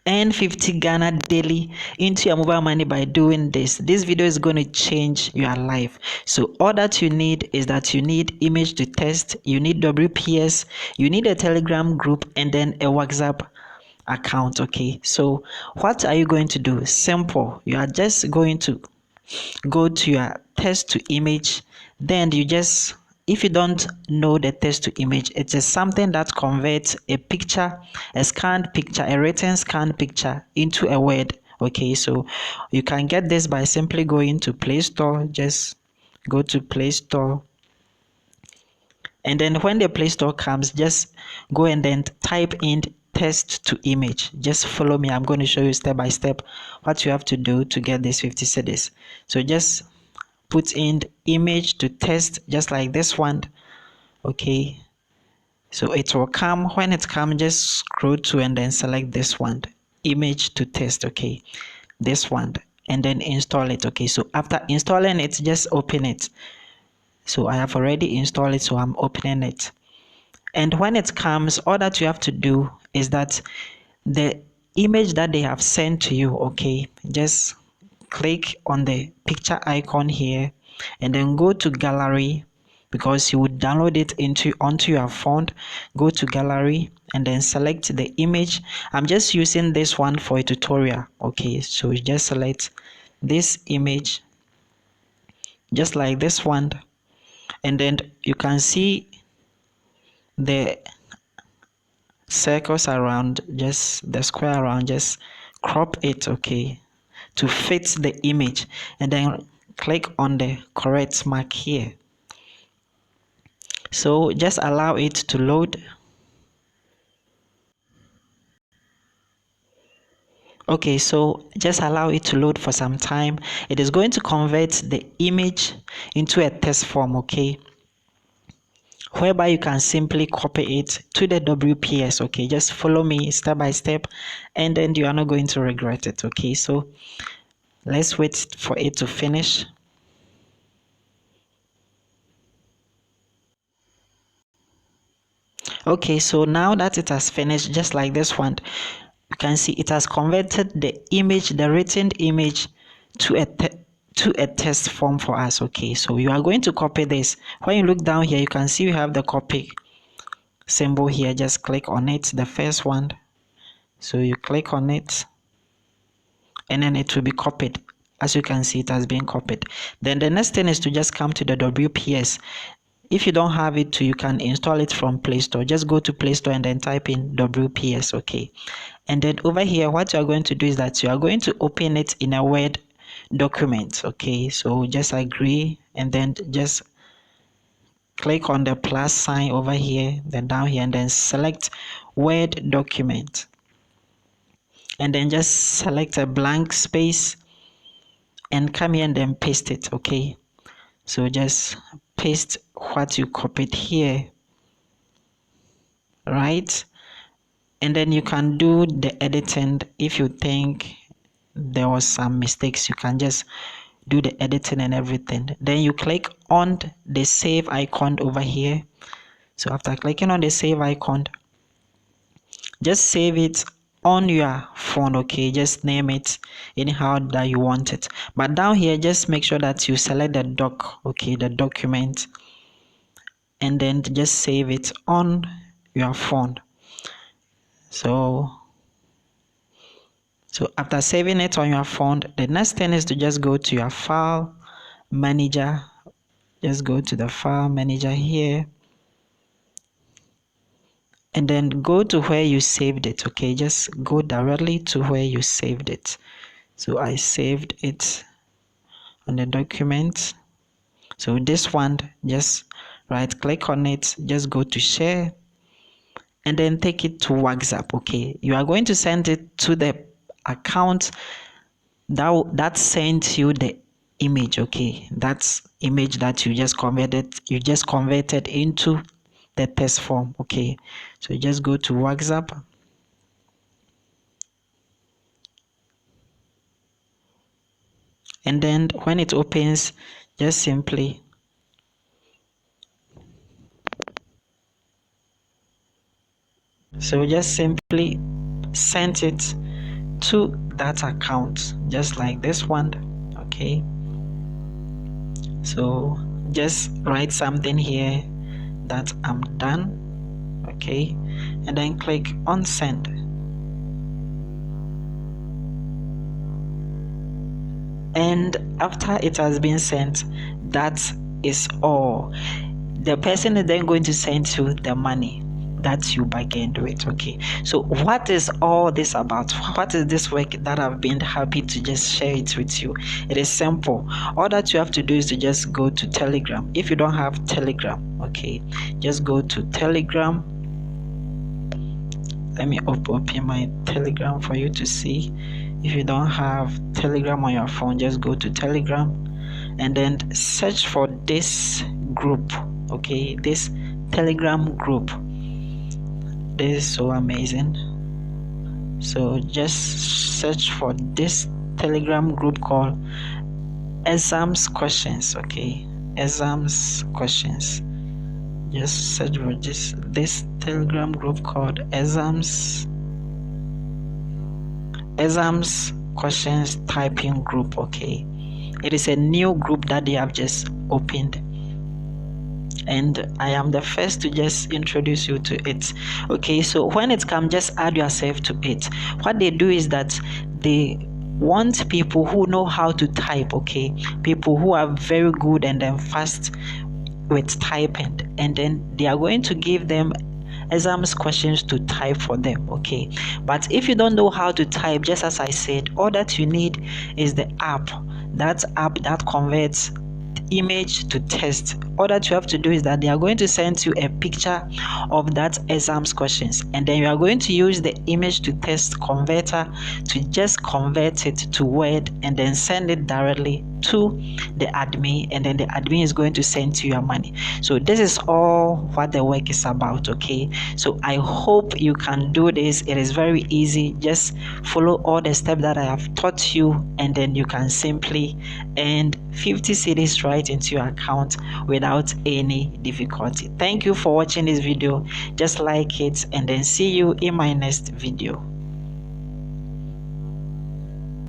Earn 50 Ghana daily into your mobile money by doing this. This video is going to change your life. So all that you need is that you need image to test, you need WPS, you need a Telegram group, and then a WhatsApp account. Okay, so what are you going to do? Simple. You are just going to go to your text to image, then you just, if you don't know the text to image, it is something that converts a picture, a scanned picture, a written scanned picture into a word. Okay, so you can get this by simply going to Play Store. Just go to Play Store, and then when the Play Store comes, just go and then type in text to image. Just follow me. I'm going to show you step by step what you have to do to get this 50 cedis. So just put in image to test, just like this one. Okay, so it will come. When it comes, just scroll to and then select this one, image to test. Okay, this one, and then install it. Okay, so after installing it, just open it. So I have already installed it, so I'm opening it. And when it comes, all that you have to do is that the image that they have sent to you, okay, just click on the picture icon here and then go to gallery, because you would download it onto your phone. Go to gallery and then select the image. I'm just using this one for a tutorial. Okay, so you just select this image just like this one, and then you can see the circles around, just the square around, just crop it, okay, to fit the image, and then click on the correct mark here. So just allow it to load. Okay, so just allow it to load for some time. It is going to convert the image into a text form, okay, whereby you can simply copy it to the WPS. Okay, just follow me step by step, and then you are not going to regret it. Okay, so let's wait for it to finish. Okay, so now that it has finished, just like this one, you can see it has converted the image, the written image, to a text form for us. Okay, so you are going to copy this. When you look down here, you can see we have the copy symbol here. Just click on it, the first one. So you click on it, and then it will be copied. As you can see, it has been copied. Then the next thing is to just come to the WPS. If you don't have it, you can install it from Play Store. Just go to Play Store and then type in WPS. Okay, and then over here, what you are going to do is that you are going to open it in a Word document. Okay, so just agree, and then just click on the plus sign over here, then down here, and then select Word document, and then just select a blank space and come here and then paste it. Okay, so just paste what you copied here, right? And then you can do the editing. If you think there was some mistakes, you can just do the editing and everything. Then you click on the save icon over here. So after clicking on the save icon, just save it on your phone. Okay, just name it anyhow that you want it, but down here just make sure that you select the doc, okay, the document, and then just save it on your phone. So after saving it on your phone, the next thing is to just go to your file manager. Just go to the file manager here, and then go to where you saved it. Okay, just go directly to where you saved it. So I saved it on the document. So this one, just right click on it, just go to share, and then take it to WhatsApp. Okay, you are going to send it to the account that sent you the image. Okay, that's image that you just converted into the test form. Okay, so you just go to WhatsApp, and then when it opens, just simply send it to that account, just like this one. Okay, so just write something here that I'm done. Okay, and then click on send. And after it has been sent, that is all. The person is then going to send you the money that you bargained with. Okay, so what is all this about? What is this work that I've been happy to just share it with you? It is simple. All that you have to do is to just go to Telegram. If you don't have Telegram, okay, just go to Telegram. Let me open my Telegram for you to see. If you don't have Telegram on your phone, just go to Telegram and then search for this group. Okay, this Telegram group. This is so amazing. So just search for this Telegram group called exams questions. Okay, exams questions. Just search for this Telegram group called exams questions typing group. Okay, it is a new group that they have just opened, and I am the first to just introduce you to it. Okay, so when it comes, just add yourself to it. What they do is that they want people who know how to type. Okay, people who are very good and then fast with typing, and then they are going to give them exams questions to type for them. Okay, but if you don't know how to type, just as I said, all that you need is the app that converts image to text. All that you have to do is that they are going to send you a picture of that exams questions, and then you are going to use the image to text converter to just convert it to Word and then send it directly to the admin, and then the admin is going to send you your money. So this is all what the work is about. Okay, so I hope you can do this. It is very easy. Just follow all the steps that I have taught you, and then you can simply earn 50 cedis right into your account without any difficulty. Thank you for watching this video. Just like it, and then see you in my next video.